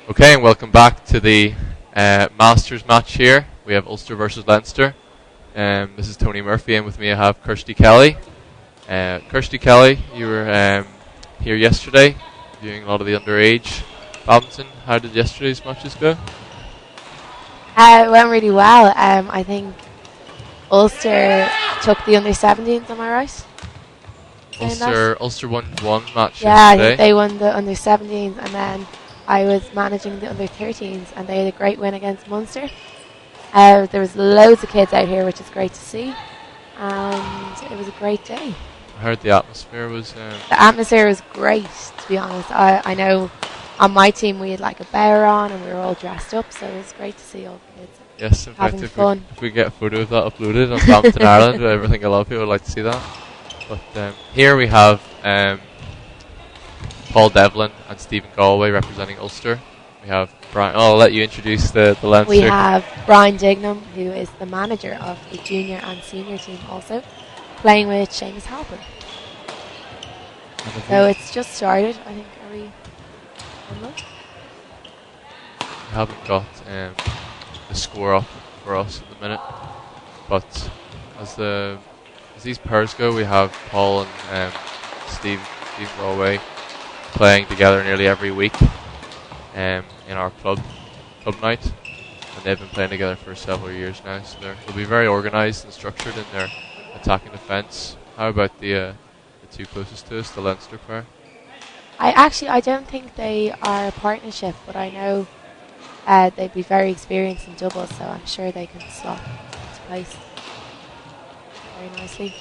Okay, and welcome back to the Masters match here. We have Ulster versus Leinster. This is Tony Murphy, and with me I have Kirsty Kelly. Kirsty Kelly, you were here yesterday, viewing a lot of the underage badminton. How did yesterday's matches go? It went really well. I think Ulster took the under-17s, am I right? Ulster won one match Yeah, I yesterday. think they won the under-17s, and then I was managing the under-13s, and they had a great win against Munster. There was loads of kids out here, which is great to see, and it was a great day. I heard the atmosphere was... The atmosphere was great, to be honest. I know on my team we had like a bear on, and we were all dressed up, so it was great to see all the kids. Yes, in fact, having fun. if we get a photo of that uploaded on Badminton Ireland, everything I love, people would like to see that. But here we have Paul Devlin and Stephen Galway representing Ulster. We have Brian. Oh, I'll let you introduce the Leinster. We have Brian Dignam, who is the manager of the junior and senior team also, playing with Seamus Halpern. So it's just started, I think. Are we almost? We haven't got the score up for us at the minute, but as these pairs go, we have Paul and Steve Galway playing together nearly every week in our club night, and they've been playing together for several years now, so they'll be very organised and structured in their attack and defence. How about the two closest to us, the Leinster pair? I don't think they are a partnership, but I know they'd be very experienced in doubles, so I'm sure they can slot into place very nicely.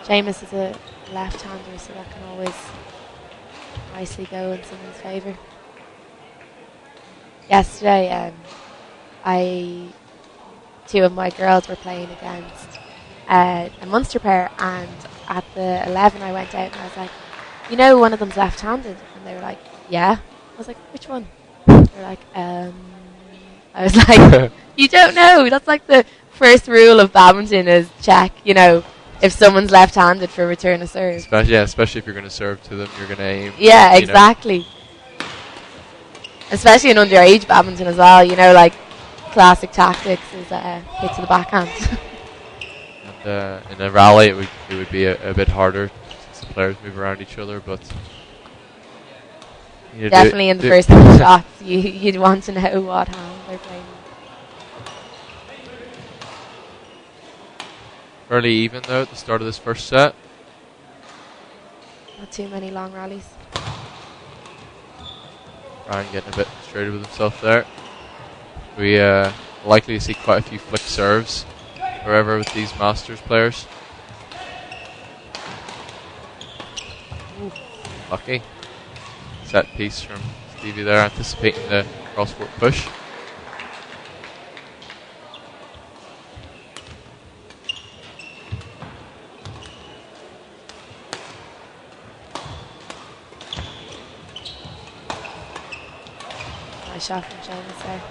Seamus is a left-hander, so that can always nicely go in someone's favour. Yesterday, two of my girls were playing against a Munster pair, and at the 11 I went out and I was like, you know, one of them's left-handed, and they were like, yeah. I was like, which one? They were like, I was like, you don't know. That's like the first rule of badminton is check, you know, if someone's left-handed for return of serve. Especially if you're going to serve to them, you're going to aim. Yeah, exactly. Especially in underage badminton as well, you know, like classic tactics is hit to the backhand. And in a rally, it would be a bit harder since the players move around each other, but definitely in the first couple shots, you'd want to know what hand they're playing. Fairly even though at the start of this first set. Not too many long rallies. Ryan getting a bit frustrated with himself there. We likely to see quite a few flick serves wherever with these Masters players. Ooh. Lucky. Set piece from Stevie there, anticipating the cross-court push. Nice shot from Seamus there.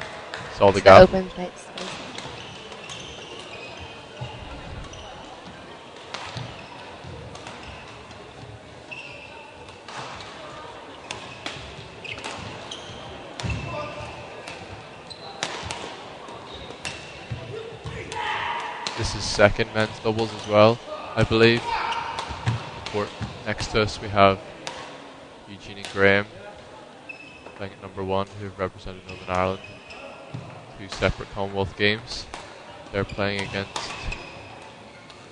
Saw the gap. Open space. This is second men's doubles as well, I believe. Court next to us we have Eugene and Graham playing at number 1, who have represented Northern Ireland in 2 separate Commonwealth games. They're playing against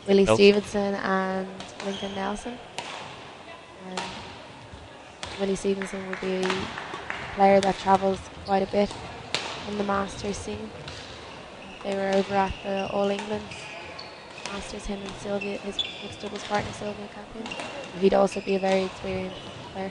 Willie Nelson. Stevenson and Lincoln Nelson. Willie Stevenson will be a player that travels quite a bit in the Masters scene. They were over at the All England Masters, him and Sylvia, his mixed doubles partner Sylvia Campion. He'd also be a very experienced player.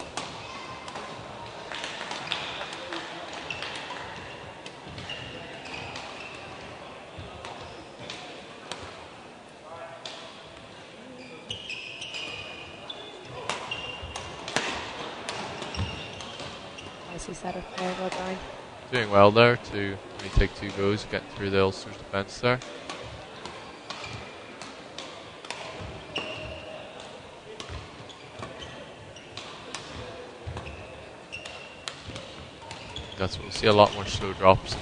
Nicely set up there, well done. Doing well there to only take 2 goes, getting through the Ulster's defence there. that's what we'll see a lot more slow drops in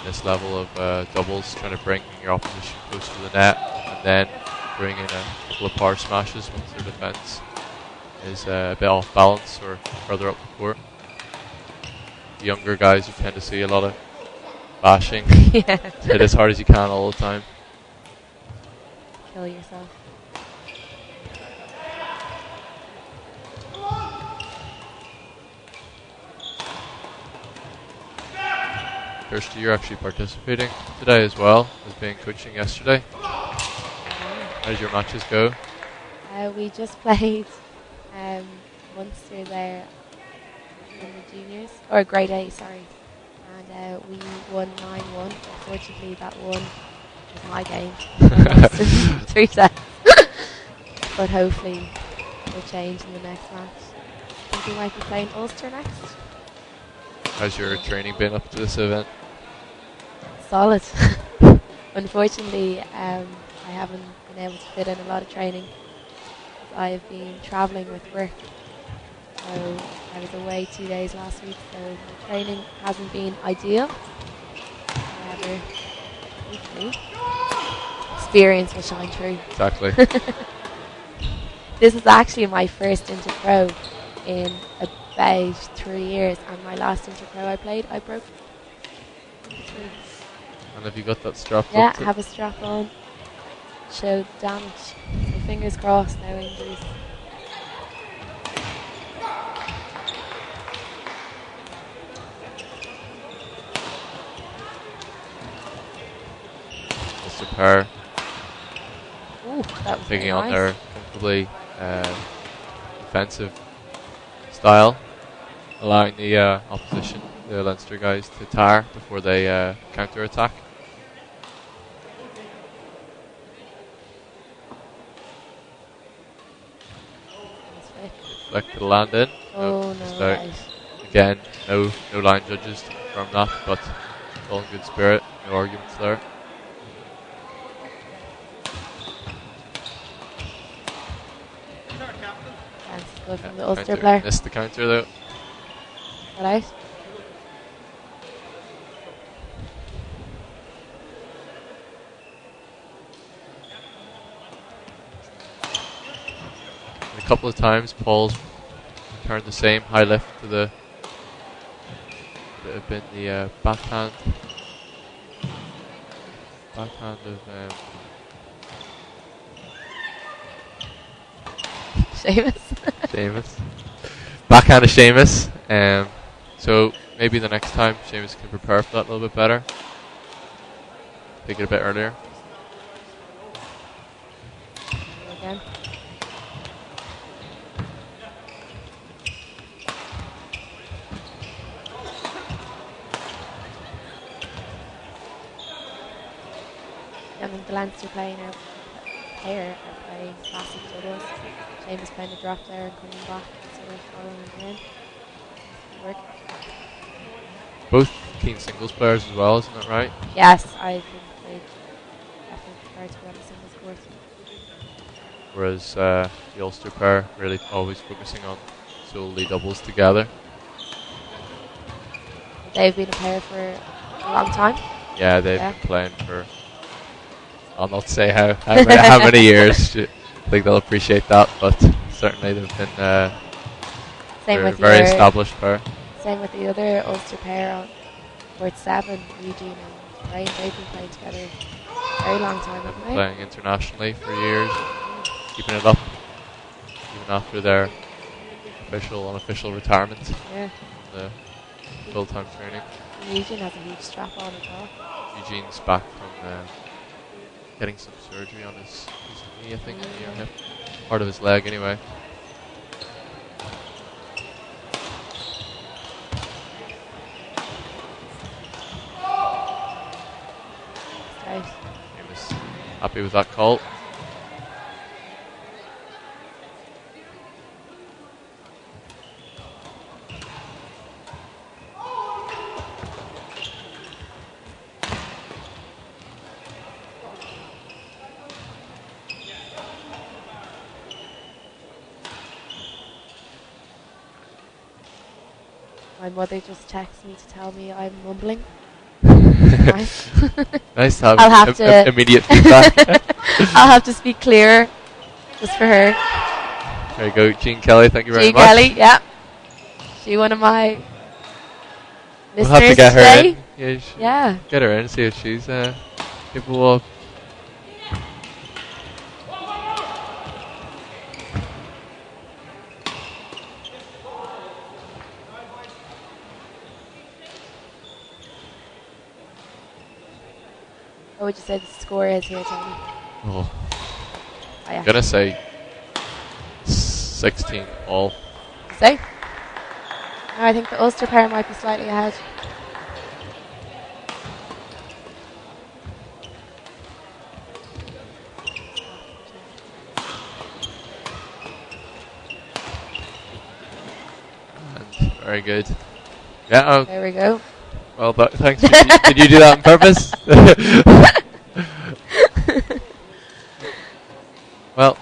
this level of doubles, trying to bring your opposition close to the net and then bring in a couple of power smashes once their defence is a bit off balance or further up the court. The younger guys, you tend to see a lot of bashing. Yeah. Hit as hard as you can all the time. Kill yourself. Kirsty, you're actually participating today as well as being coaching yesterday. How did your matches go? We just played Munster there in the juniors, or grade A, sorry. And we won 9-1. Unfortunately, that one was my game. I lost in 3 sets. But hopefully it'll change in the next match. I think we might be playing Ulster next. How's your training been up to this event? Solid. Unfortunately, I haven't been able to fit in a lot of training. I've been travelling with work. So I was away 2 days last week, so my training hasn't been ideal. However, hopefully, experience will shine through. Exactly. This is actually my first Inter-Pro in about 3 years, and my last Inter-Pro I played, I broke 3. And have you got that strap? Yeah, I have a strap on. Showed damage. So fingers crossed, no injuries. Mr. Parr Ooh, that was taking very on nice. their comfortably defensive style, allowing the opposition, the Leinster guys, to tire before they counter-attack. Flick to the land in. Oh, Just no. out. Right. Again, no line judges to confirm that, but all in good spirit, no arguments there. Chance is good from the Ulster Counter. player. Missed the counter though. Got out. And a couple of times, Paul's returned the same high lift to the. Would it have been the backhand? Backhand of. Seamus. Seamus. Backhand of Seamus. So maybe the next time Seamus can prepare for that a little bit better. Take it a bit earlier. Again. I think the Leinster playing are playing classic doubles. Seamus playing a drop there and coming back, sort of following in. Work. Both keen singles players as well, isn't that right? Yes, I think they definitely prefer to be on the singles court. Whereas the Ulster pair really always focusing on solely doubles together. They've been a pair for a long time. Yeah, they've been playing for, I'll not say how many years. I think they'll appreciate that, but certainly they've been Same with very your- established pair. Same with the other Ulster pair on court 7, Eugene and Ryan. They've been playing together a very long time, haven't they? Playing internationally for years, keeping it up even after their unofficial retirement. Yeah. The full-time training. And Eugene has a huge strap on as well. Eugene's back from getting some surgery on his knee, I think, knee or hip. Part of his leg, anyway. Right. He was happy with that call. My mother just texted me to tell me I'm mumbling. Nice. Nice to have I'll have to immediate feedback. I'll have to speak clearer, just for her. There you go, Jean Kelly. Thank you very Jean much. Kelly, yeah. She one of my We'll listeners have to get today. her in. Yeah, Yeah. Get her in and see if she's capable of. What would you say the score is here, Tony? Oh, Oh, yeah. I'm gonna say 16 all. Say? No, I think the Ulster pair might be slightly ahead. And very good. Yeah. Oh, There we go. well, thanks. Did you do that on purpose? Well,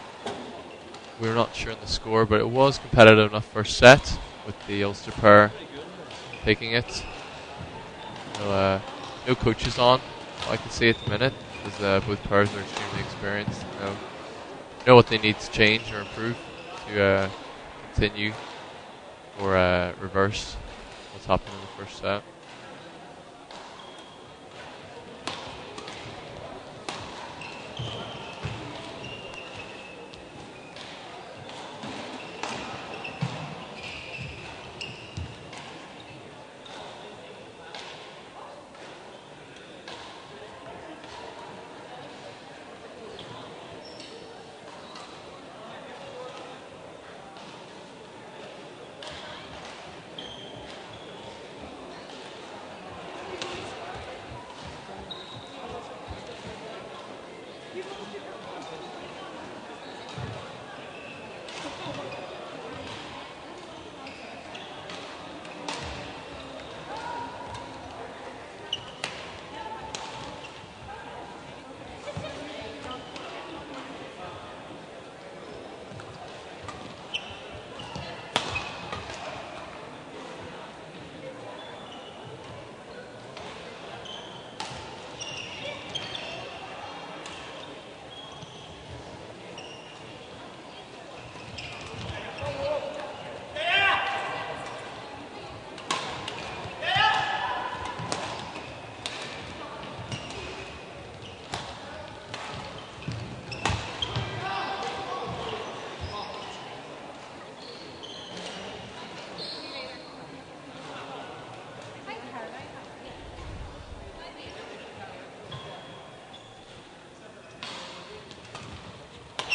we're not sure on the score, but it was competitive enough first set with the Ulster pair taking it. So, no coaches on, I can see at the minute, because both pairs are extremely experienced. Know what they need to change or improve to continue or reverse what's happened in the first set.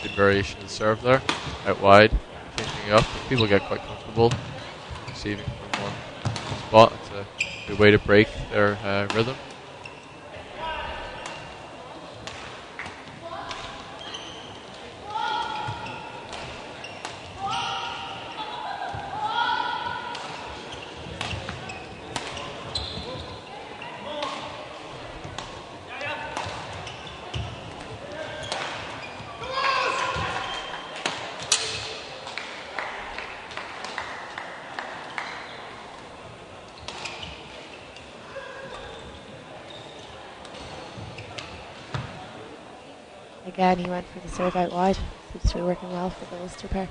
Good variation in serve there, out wide, changing it up. People get quite comfortable receiving from one spot. It's a good way to break their rhythm. Again, he went for the serve out wide. Seems to be working well for the Ulster pair.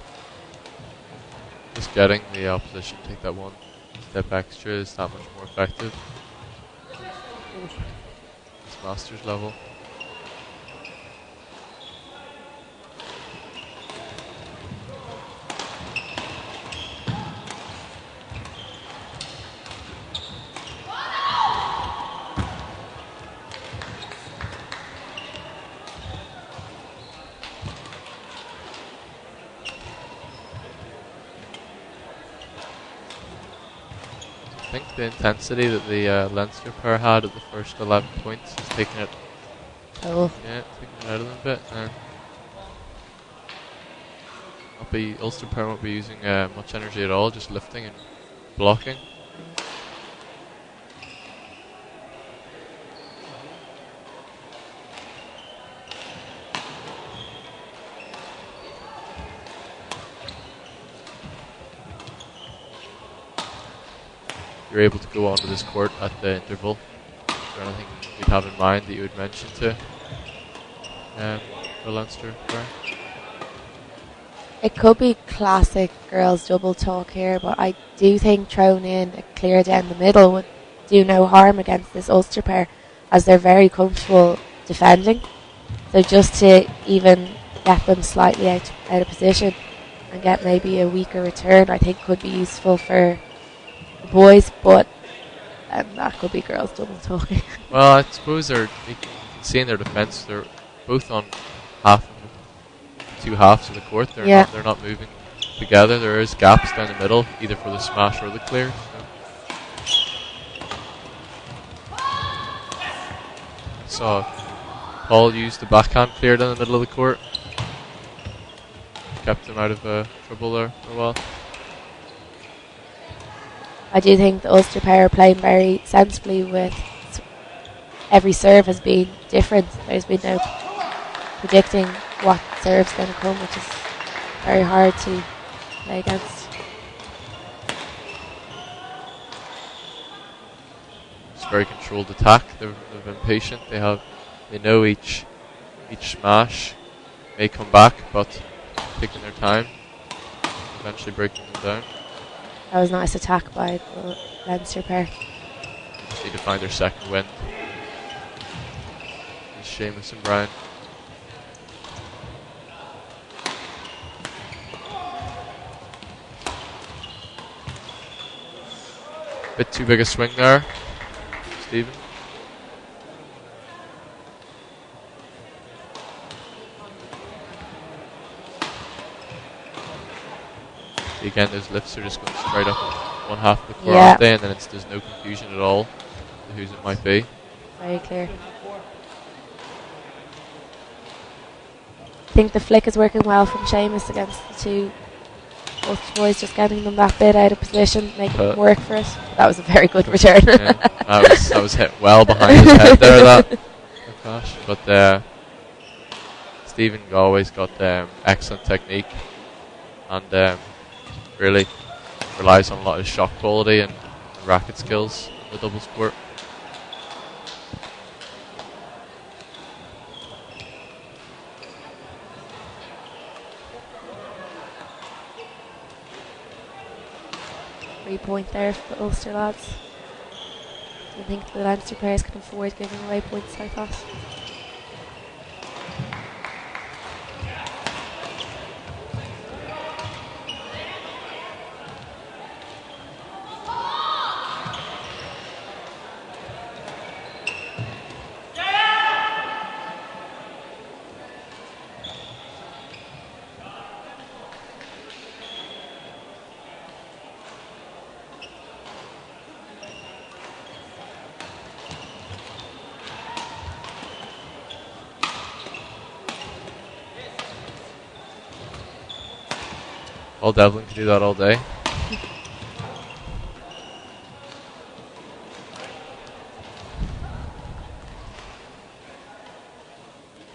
Just getting the opposition to take that one step extra is that much more effective. It's Masters level. I think the intensity that the Leinster pair had at the first 11 points is taking it, Oh, taking it out a little bit. And Ulster pair won't be using much energy at all, just lifting and blocking. you're able to go onto this court at the interval. Is there anything you'd have in mind that you would mention to the Leinster player? It could be classic girls double talk here, but I do think throwing in a clear down the middle would do no harm against this Ulster pair, as they're very comfortable defending. So just to even get them slightly out of position and get maybe a weaker return, I think could be useful for the boys, but that could be girls double talking. Well, I suppose you can see in their defence, they're both on two halves of the court. They're not moving together. There is gaps down the middle, either for the smash or the clear. So Paul used the backhand clear down the middle of the court. Kept him out of trouble there for a while. I do think the Ulster pair are playing very sensibly with every serve has been different. There's been no predicting what serve's going to come, which is very hard to play against. It's a very controlled attack. They've been patient. They know each smash may come back, but taking their time, eventually breaking them down. That was a nice attack by the Leinster pair. Just need to find their second wind. Seamus and Brian. Bit too big a swing there, Stephen. See, again, those lifts are just going straight up one half of the court, aren't they? And then there's no confusion at all to whose it might be. Very clear. I think the flick is working well from Seamus against the two Ulster boys, just getting them that bit out of position, making them work for it. That was a very good return. Yeah, that was hit well behind his head there, that gosh. But Stephen always got excellent technique and really relies on a lot of shot quality and racket skills in the doubles court. Point there for the Ulster lads. Do you think the Leinster players can afford giving away points like that? Paul Devlin can do that all day.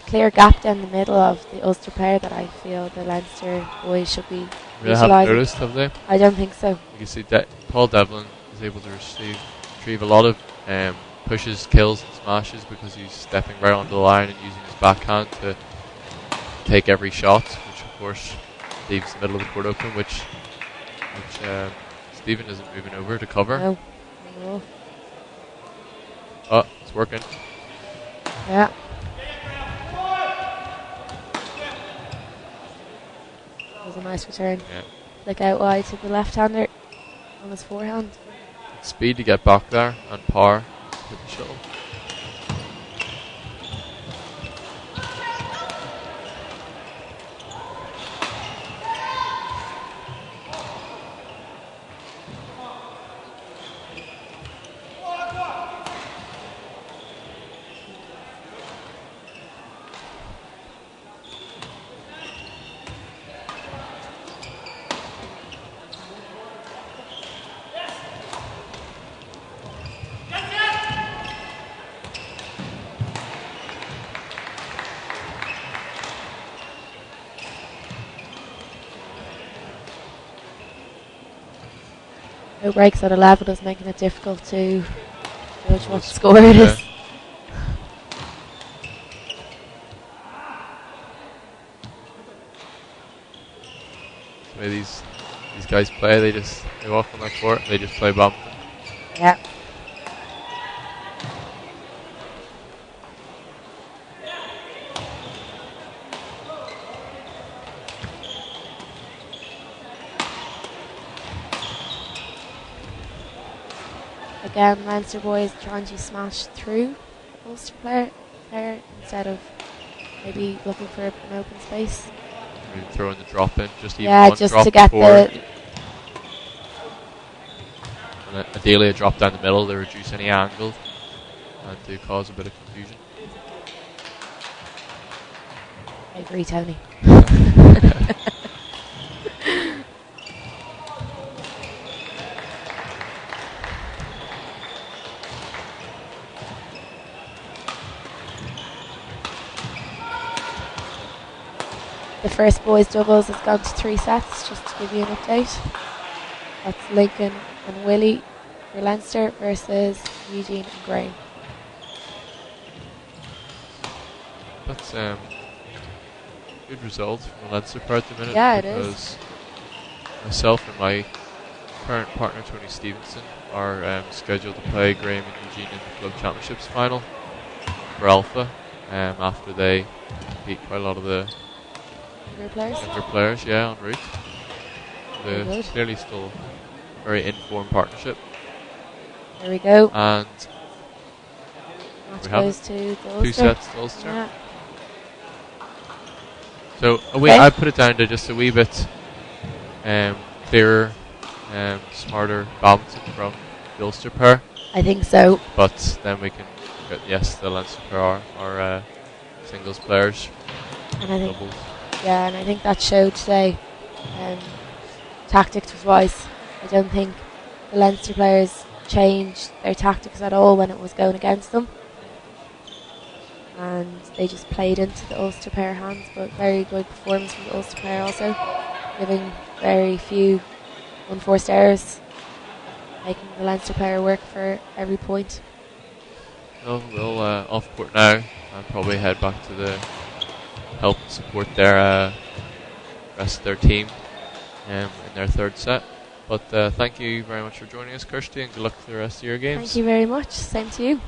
Clear gap down the middle of the Ulster pair that I feel the Leinster boys should be They haven't noticed, have they? I don't think so. You can see Paul Devlin is able to retrieve a lot of pushes, kills and smashes because he's stepping right onto the line and using his backhand to take every shot, which of course leaves the middle of the court open, which Stephen isn't moving over to cover. No. Oh, it's working. Yeah. That was a nice return. Yeah. Flick out wide to the left-hander on his forehand. Speed to get back there and power with the shuttle. No breaks at 11 is making it difficult to judge Oh, what the score it yeah. is. The way these guys play, they walk on the court, they just play badminton. Yeah. Again, Leinster boys trying to smash through the Ulster player there instead of maybe looking for an open space. Maybe throwing the drop in, just even Yeah, one just drop to get before. the. And ideally a drop down the middle to reduce any angle and to cause a bit of confusion. I agree, Tony. The first boys doubles has gone to 3 sets, just to give you an update. That's Lincoln and Willie for Leinster versus Eugene and Graham. That's good result from the Leinster part at the minute. Yeah, it is. Because myself and my current partner Tony Stevenson are scheduled to play Graham and Eugene in the Club Championships final for Alpha after they beat quite a lot of the younger players, yeah, en route. They're clearly still a very informed partnership. There we go. And match goes to the Ulster. 2 sets to Ulster. Yeah. So I put it down to just a wee bit clearer, smarter badminton from the Ulster pair. I think so. But then we can get, yes, the Leinster pair are singles players, and I think, doubles. Yeah, and I think that showed today. Tactics wise, I don't think the Leinster players changed their tactics at all when it was going against them. And they just played into the Ulster pair hands, but very good performance from the Ulster pair also, giving very few unforced errors, making the Leinster player work for every point. Well, we'll off court now and probably head back to help support their rest of their team in their third set. But thank you very much for joining us, Kirsty, and good luck for the rest of your games. Thank you very much. Same to you.